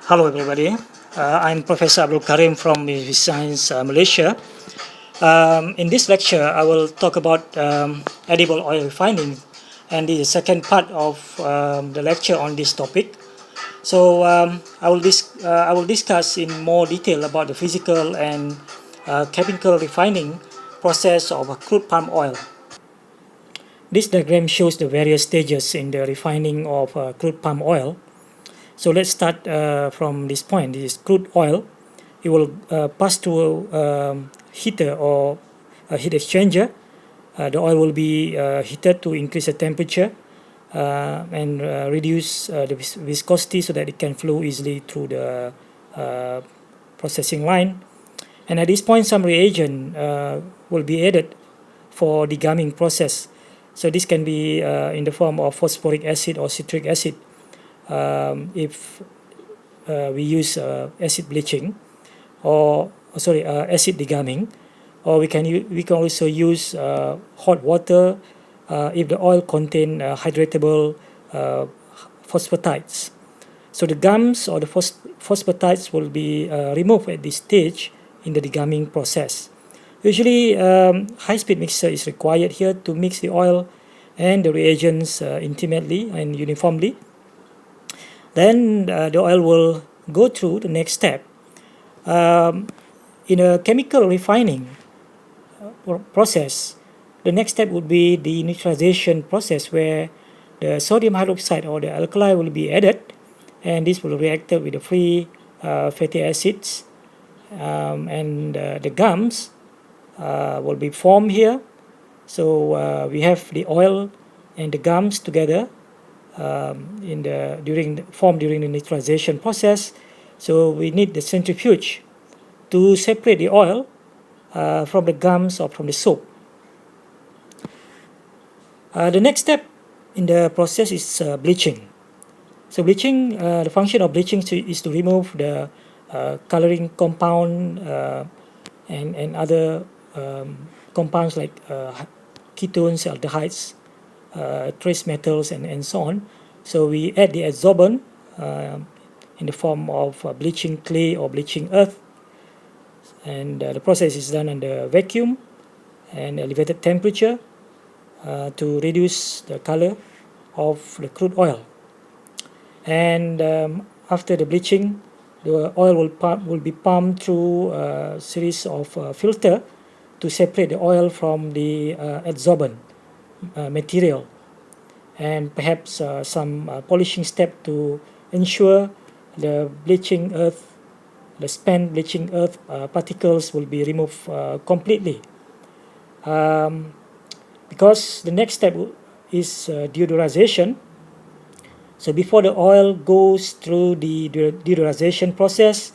Hello everybody, I'm Professor Abdul Karim from University Science Malaysia. In this lecture, I will talk about edible oil refining, and the second part of the lecture on this topic. So I will discuss in more detail about the physical and chemical refining process of crude palm oil. This diagram shows the various stages in the refining of crude palm oil. So let's start from this point. This is crude oil. It will pass through a heater or a heat exchanger. The oil will be heated to increase the temperature and reduce the viscosity so that it can flow easily through the processing line. And at this point, some reagent will be added for degumming process. So this can be in the form of phosphoric acid or citric acid. If we use acid bleaching or acid degumming, or we can also use hot water if the oil contain hydratable phosphatides. So the gums or the phosphatides will be removed at this stage in the degumming process. Usually high-speed mixer is required here to mix the oil and the reagents intimately and uniformly. Then the oil will go through the next step. In a chemical refining process, the next step would be the neutralization process, where the sodium hydroxide or the alkali will be added, and this will react with the free fatty acids, and the gums will be formed here. So we have the oil and the gums together formed during the neutralization process. So we need the centrifuge to separate the oil from the gums or from the soap. The next step in the process is bleaching. So bleaching, the function of bleaching is to remove the coloring compound and other compounds like ketones, aldehydes, trace metals, and so on. So we add the adsorbent in the form of bleaching clay or bleaching earth, and the process is done under vacuum and elevated temperature to reduce the color of the crude oil. And after the bleaching, the oil will be pumped through a series of filter to separate the oil from the adsorbent material, and perhaps some polishing step to ensure the bleaching earth, the spent bleaching earth particles will be removed completely. Because the next step is deodorization. So before the oil goes through the deodorization process,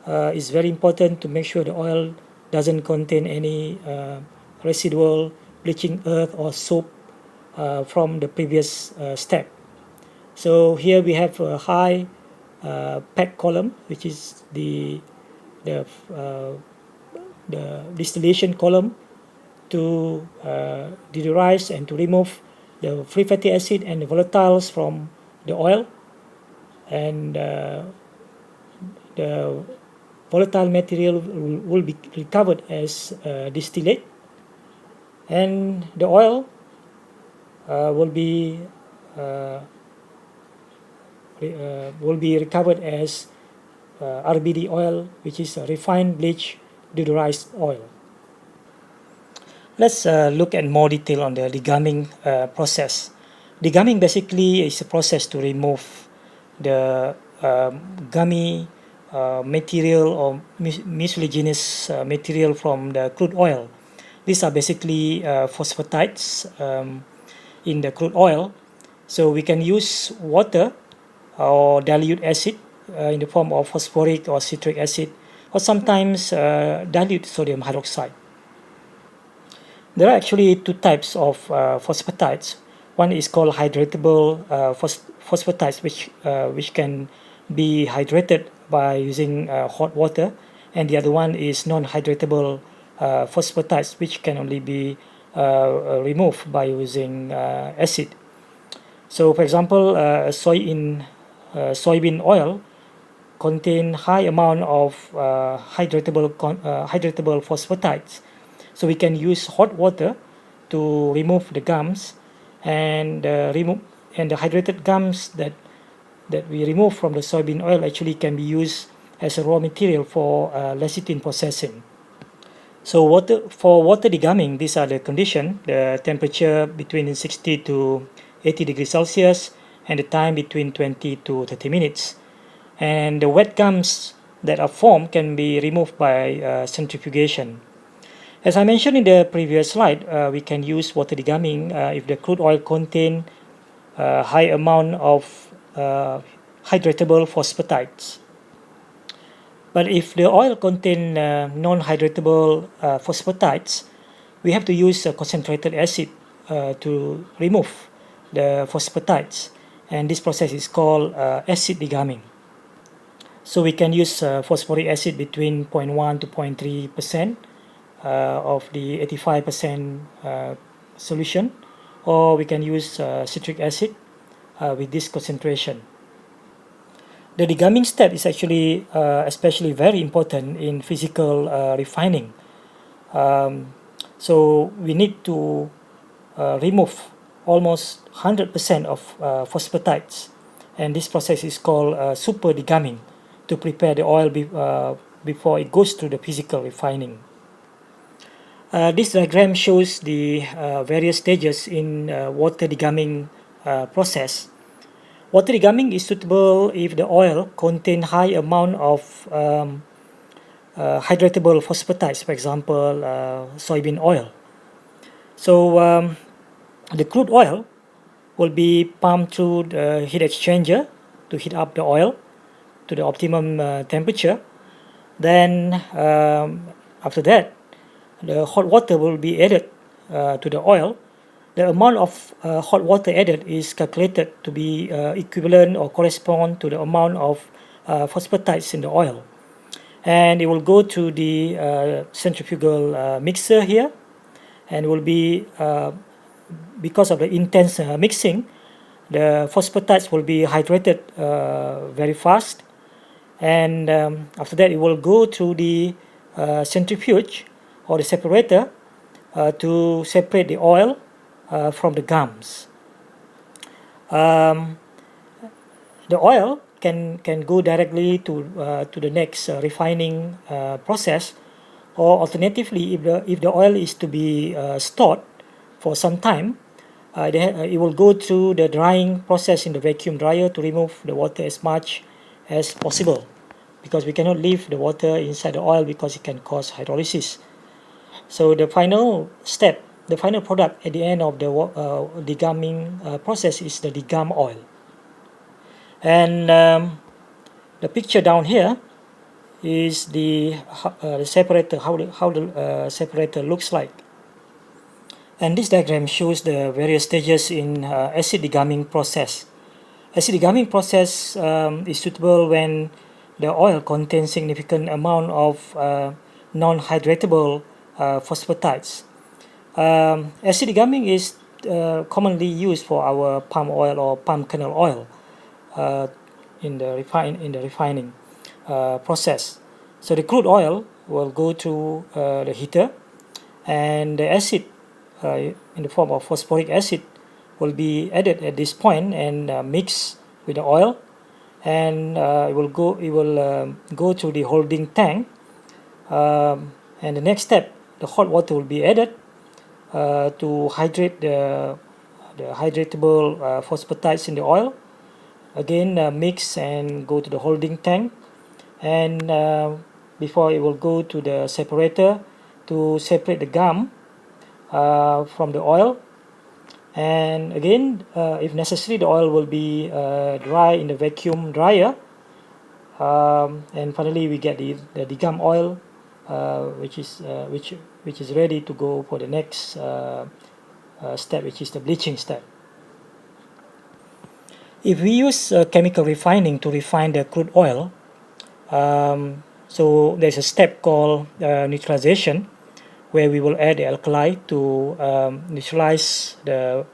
it's very important to make sure the oil doesn't contain any residual bleaching earth or soap from the previous step. So here we have a high pack column, which is the distillation column to deodorize and to remove the free fatty acid and the volatiles from the oil, and the volatile material will be recovered as distillate, and the oil will be recovered as RBD oil, which is a refined bleach deodorized oil. Let's look at more detail on the degumming process. Degumming basically is a process to remove the gummy material or mucilaginous material from the crude oil. These are basically phosphatides in the crude oil. So we can use water or dilute acid in the form of phosphoric or citric acid, or sometimes dilute sodium hydroxide. There are actually two types of phosphatides. One is called hydratable phosphatides, which can be hydrated by using hot water, and the other one is non-hydratable phosphatides, which can only be removed by using acid. So for example, soybean oil contain high amount of hydratable phosphatides. So we can use hot water to remove the gums, and the hydrated gums that we remove from the soybean oil actually can be used as a raw material for lecithin processing. So for water degumming, these are the conditions: the temperature between 60 to 80 degrees Celsius, and the time between 20 to 30 minutes. And the wet gums that are formed can be removed by centrifugation. As I mentioned in the previous slide, we can use water degumming if the crude oil contains high amount of hydratable phosphatides. But if the oil contains non-hydratable phosphatides, we have to use a concentrated acid to remove the phosphatides, and this process is called acid degumming. So we can use phosphoric acid between 0.1 to 0.3% of the 85% solution, or we can use citric acid with this concentration. The degumming step is actually especially very important in physical refining. So we need to remove almost 100% of phosphatides, and this process is called super degumming to prepare the oil before it goes through the physical refining. This diagram shows the various stages in water degumming process. Water degumming is suitable if the oil contains high amount of hydratable phosphatides, for example, soybean oil. So the crude oil will be pumped through the heat exchanger to heat up the oil to the optimum temperature. Then after that, the hot water will be added to the oil. The amount of hot water added is calculated to be equivalent or correspond to the amount of phosphatides in the oil, and it will go to the centrifugal mixer here, and will be because of the intense mixing, the phosphatides will be hydrated very fast, and after that it will go through the centrifuge or the separator to separate the oil from the gums. The oil can go directly to the next refining process, or alternatively, if the oil is to be stored for some time, it will go through the drying process in the vacuum dryer to remove the water as much as possible, because we cannot leave the water inside the oil because it can cause hydrolysis. So the final step, the final product at the end of the degumming process is the degum oil. And the picture down here is the separator, how the separator looks like. And this diagram shows the various stages in acid degumming process. Acid degumming process is suitable when the oil contains significant amount of non-hydratable phosphatides. Acid degumming is commonly used for our palm oil or palm kernel oil in the refining process. So the crude oil will go through the heater, and the acid in the form of phosphoric acid will be added at this point and mix with the oil, and it will go to the holding tank, and the next step, the hot water will be added to hydrate the hydratable phosphatides in the oil. Again, mix and go to the holding tank, and before it will go to the separator to separate the gum from the oil. And again, if necessary, the oil will be dry in the vacuum dryer, and finally we get the degum oil, which is ready to go for the next step, which is the bleaching step. If we use chemical refining to refine the crude oil, so there's a step called neutralization, where we will add the alkali to neutralize the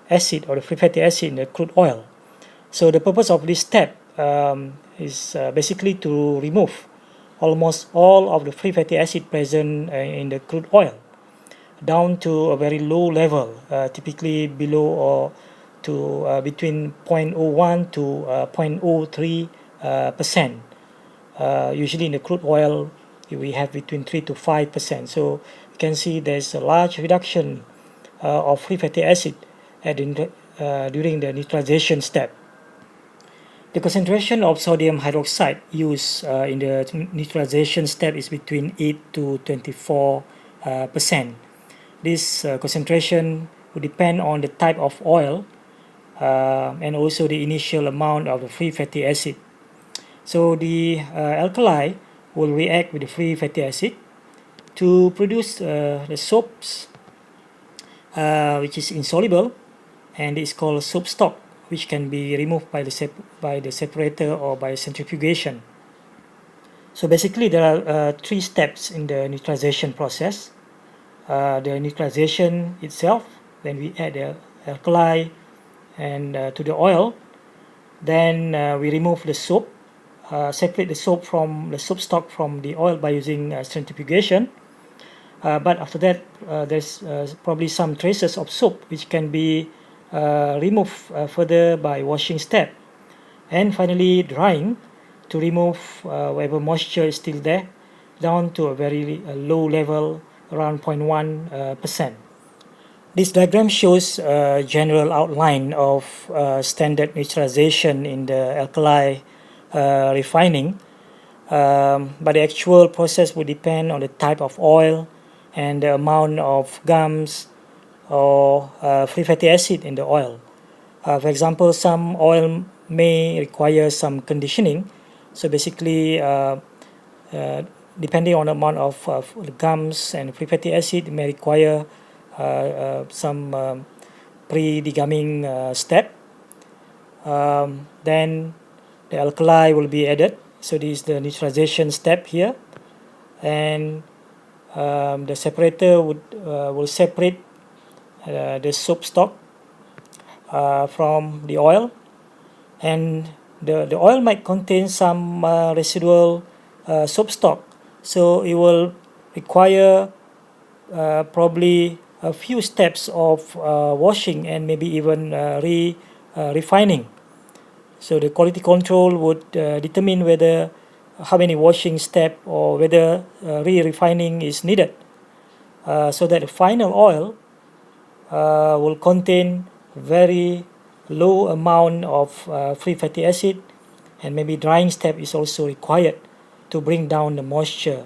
acid or the free fatty acid in the crude oil. So the purpose of this step is basically to remove almost all of the free fatty acid present in the crude oil down to a very low level, typically below or to between 0.01 to 0.03%. Usually in the crude oil, we have between 3 to 5%. So you can see there's a large reduction of free fatty acid during the neutralization step. The concentration of sodium hydroxide used in the neutralization step is between 8 to 24%. This concentration will depend on the type of oil and also the initial amount of the free fatty acid. So the alkali will react with the free fatty acid to produce the soaps, which is insoluble, and it's called soap stock, which can be removed by the separator or by centrifugation. So basically there are 3 steps in the neutralization process. The neutralization itself, when we add the alkali and to the oil, then we remove the soap, separate the soap from the soap stock from the oil by using centrifugation. But after that, there's probably some traces of soap which can be removed further by washing step, and finally drying to remove whatever moisture is still there down to a very low level, around 0.1%. This diagram shows a general outline of standard neutralization in the alkali refining, but the actual process will depend on the type of oil and the amount of gums or free fatty acid in the oil. For example, some oil may require some conditioning. So basically, depending on the amount of gums and free fatty acid, it may require some pre-degumming step. Then the alkali will be added. So this is the neutralization step here, and the separator will separate the soap stock from the oil, and the oil might contain some residual soap stock, so it will require probably a few steps of washing and maybe even refining. So the quality control would determine whether how many washing steps or whether re-refining is needed, so that the final oil will contain very low amount of free fatty acid, and maybe drying step is also required to bring down the moisture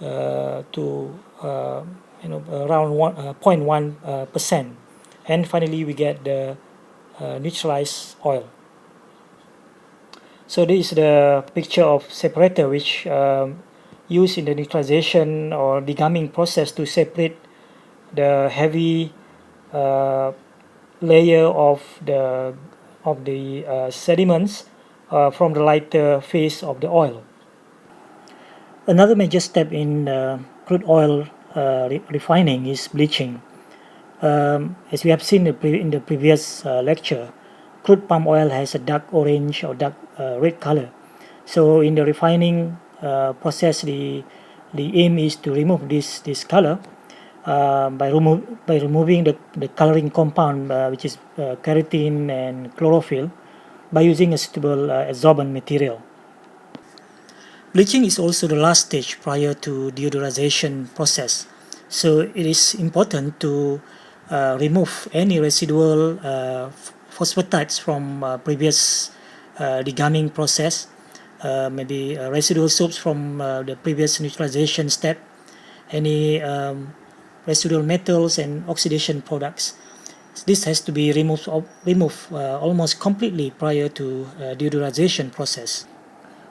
to around 0.1%, and finally we get the neutralized oil. So this is the picture of separator which used in the neutralization or degumming process to separate the heavy layer of the sediments from the lighter phase of the oil. Another major step in crude oil refining is bleaching. As we have seen in the previous lecture, crude palm oil has a dark orange or dark red color. So in the refining process, the aim is to remove this color by removing the coloring compound, which is keratin and chlorophyll, by using a suitable adsorbent material. Bleaching is also the last stage prior to deodorization process. So it is important to remove any residual phosphatides from previous degumming process, maybe residual soaps from the previous neutralization step, any residual metals and oxidation products. This has to be removed almost completely prior to deodorization process.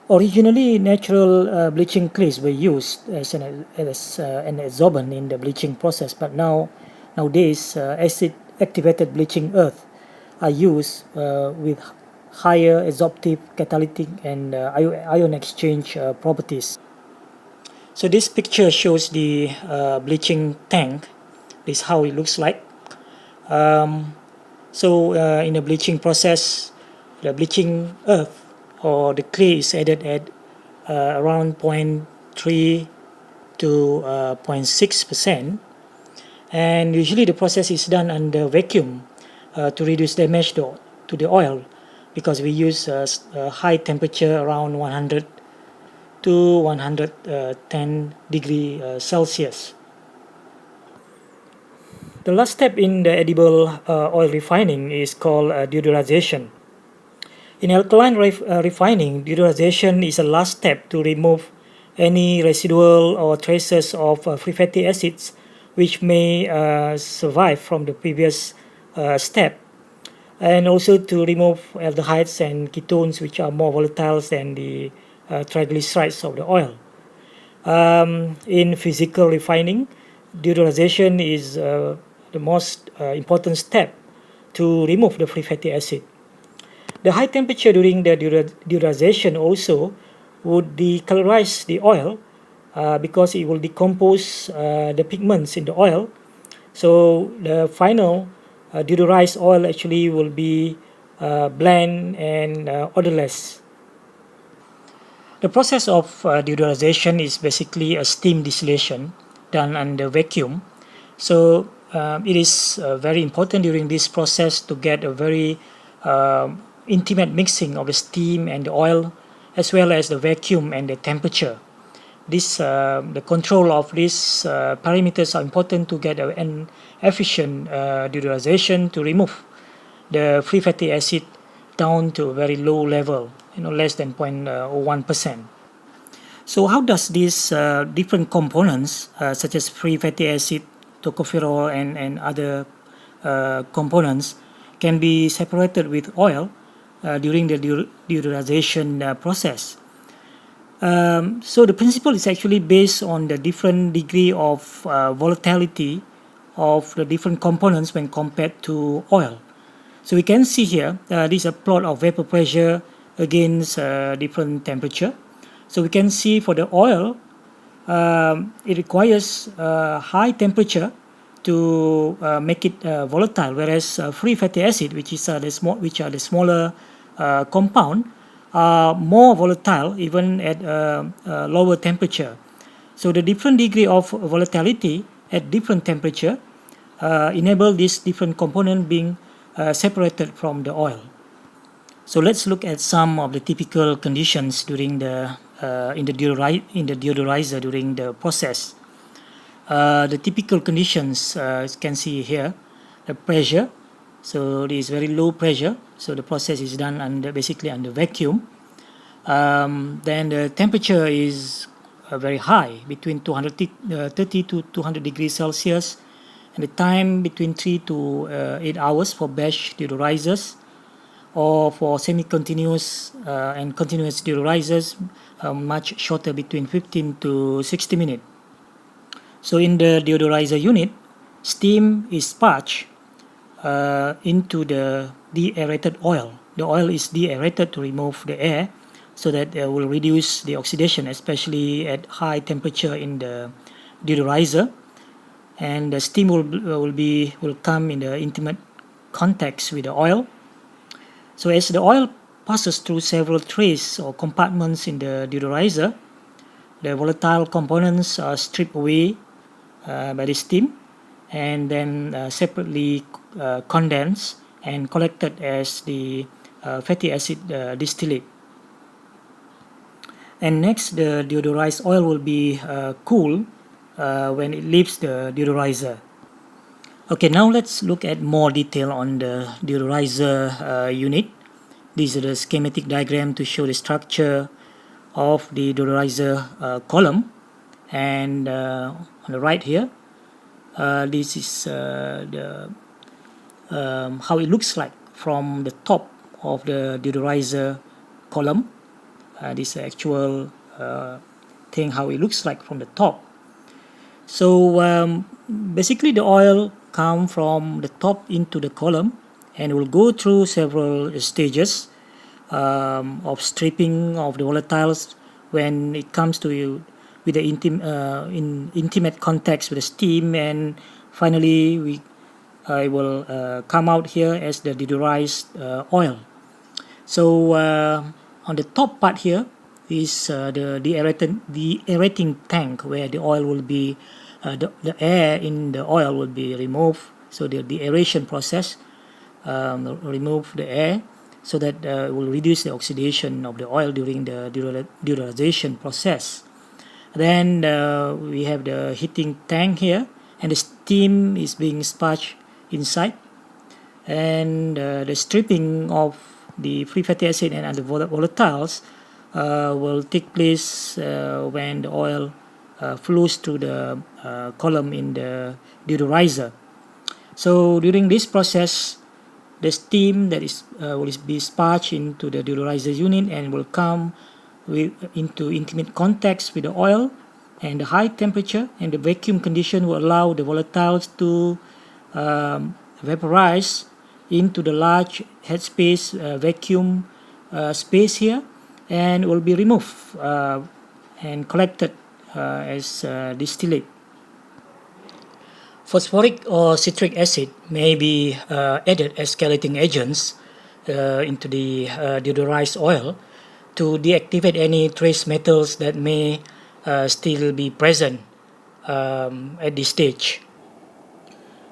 Originally, natural bleaching clays were used as an adsorbent in the bleaching process, but nowadays acid-activated bleaching earth are used with higher adsorptive, catalytic, and ion exchange properties. So this picture shows the bleaching tank. This is how it looks like. In the bleaching process, the bleaching earth or the clay is added at around 0.3 to 0.6%, and usually the process is done under vacuum to reduce damage to the oil, because we use a high temperature around 100 to 110 degree Celsius. The last step in the edible oil refining is called deodorization. In alkaline refining, deodorization is a last step to remove any residual or traces of free fatty acids which may survive from the previous step, and also to remove aldehydes and ketones which are more volatile than the triglycerides of the oil. In physical refining, deodorization is the most important step to remove the free fatty acid. The high temperature during the deodorization also would decolorize the oil because it will decompose the pigments in the oil. So the final deodorized oil actually will be bland and odorless. The process of deodorization is basically a steam distillation done under vacuum. So it is very important during this process to get a very intimate mixing of the steam and the oil, as well as the vacuum and the temperature. The control of these parameters are important to get an efficient deodorization to remove the free fatty acid down to a very low level, less than 0.01%. So how does these different components such as free fatty acid, tocopherol, and other components can be separated with oil during the deodorization process? So the principle is actually based on the different degree of volatility of the different components when compared to oil. So we can see here, this is a plot of vapor pressure against different temperature. So we can see for the oil, it requires high temperature to make it volatile, whereas free fatty acid, which are the smaller compound, are more volatile even at lower temperature. So the different degree of volatility at different temperature enable this different component being separated from the oil. So let's look at some of the typical conditions during in the deodorizer during the process. The typical conditions you can see here, the pressure. So it is very low pressure. So the process is done basically under vacuum. Then the temperature is very high, between 230 to 200 degrees Celsius, and the time between 3 to 8 hours for batch deodorizers, or for semi-continuous and continuous deodorizers, much shorter, between 15 to 60 minutes. So in the deodorizer unit, steam is sparged into the deaerated oil. The oil is deaerated to remove the air, so that it will reduce the oxidation, especially at high temperature in the deodorizer. And the steam will come in the intimate contact with the oil. So as the oil passes through several trays or compartments in the deodorizer, the volatile components are stripped away by the steam, and then separately condensed and collected as the fatty acid distillate. And next, the deodorized oil will be cool when it leaves the deodorizer. Okay, now let's look at more detail on the deodorizer unit. These are the schematic diagram to show the structure of the deodorizer column. And on the right here, this is how it looks like from the top of the deodorizer column. This actual thing, how it looks like from the top. So basically the oil come from the top into the column, and will go through several stages of stripping of the volatiles when it comes to with the in intimate contact with the steam, and finally it will come out here as the deodorized oil. So On the top part here is the aerating tank, where the oil will be the air in the oil will be removed. So the aeration process remove the air, so that it will reduce the oxidation of the oil during the deodorization process. Then we have the heating tank here, and the steam is being sparged inside, and the stripping of the free fatty acid and other volatiles will take place when the oil flows through the column in the deodorizer. So during this process, the steam that is will be sparged into the deodorizer unit and will come into intimate contact with the oil, and the high temperature and the vacuum condition will allow the volatiles to vaporize into the large headspace vacuum space here, and will be removed and collected as distillate. Phosphoric or citric acid may be added as chelating agents into the deodorized oil to deactivate any trace metals that may still be present at this stage.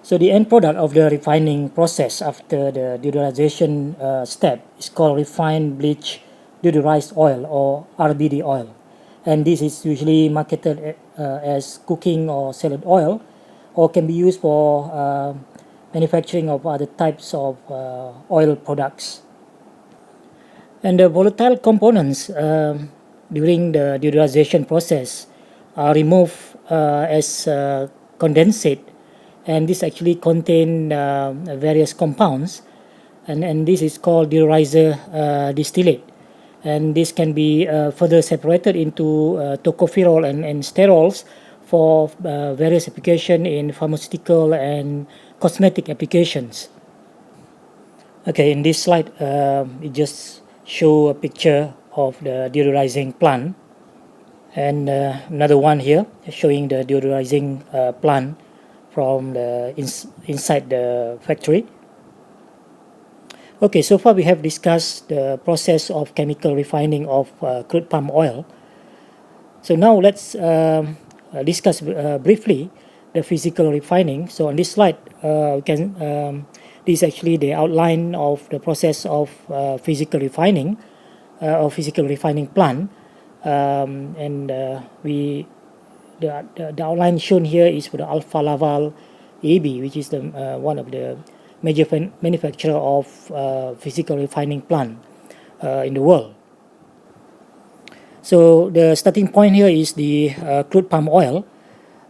So the end product of the refining process after the deodorization step is called refined bleach deodorized oil, or RBD oil, and this is usually marketed as cooking or salad oil, or can be used for manufacturing of other types of oil products. And the volatile components during the deodorization process are removed as condensate, and this actually contain various compounds, and this is called deodorizer distillate, and this can be further separated into tocopherol and sterols for various application in pharmaceutical and cosmetic applications. Okay, in this slide it just show a picture of the deodorizing plant, and another one here showing the deodorizing plant from the inside the factory. Okay, so far we have discussed the process of chemical refining of crude palm oil. So now let's discuss briefly the physical refining. So on this slide, we can this is actually the outline of the process of physical refining or physical refining plant, and the outline shown here is for the Alfa Laval AB, which is the one of the major manufacturer of physical refining plant in the world. So the starting point here is the crude palm oil.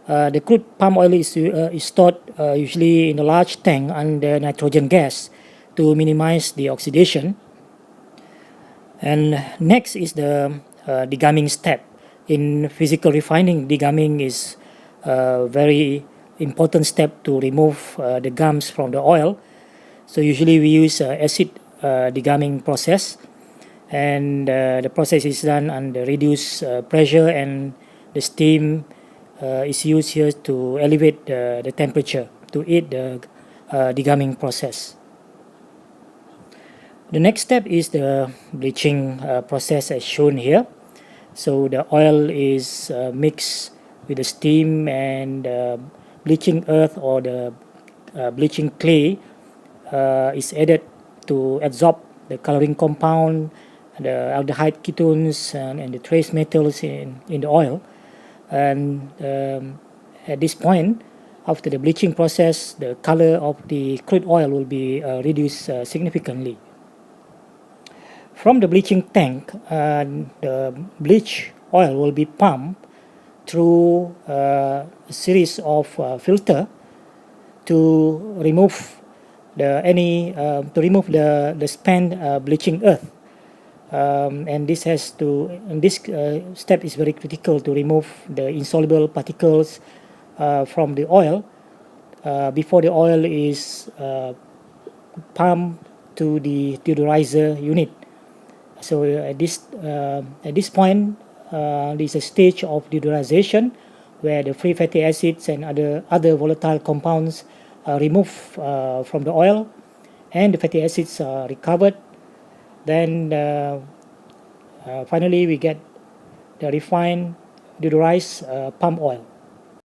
The crude palm oil is stored usually in a large tank under nitrogen gas to minimize the oxidation. And next is the degumming step. In physical refining, degumming is a very important step to remove the gums from the oil. So usually we use acid degumming process, and the process is done under reduced pressure, and the steam is used here to elevate the temperature to aid the degumming process. The next step is the bleaching process as shown here. So the oil is mixed with the steam, and bleaching earth or the bleaching clay is added to absorb the coloring compound, the aldehyde ketones, and the trace metals in the oil. And at this point, after the bleaching process, the color of the crude oil will be reduced significantly. From the bleaching tank, the bleach oil will be pumped through a series of filter to remove the spent bleaching earth, and this step is very critical to remove the insoluble particles from the oil before the oil is pumped to the deodorizer unit. So at this point, there is a stage of deodorization where the free fatty acids and other volatile compounds are removed from the oil, and the fatty acids are recovered. Then finally we get the refined deodorized palm oil.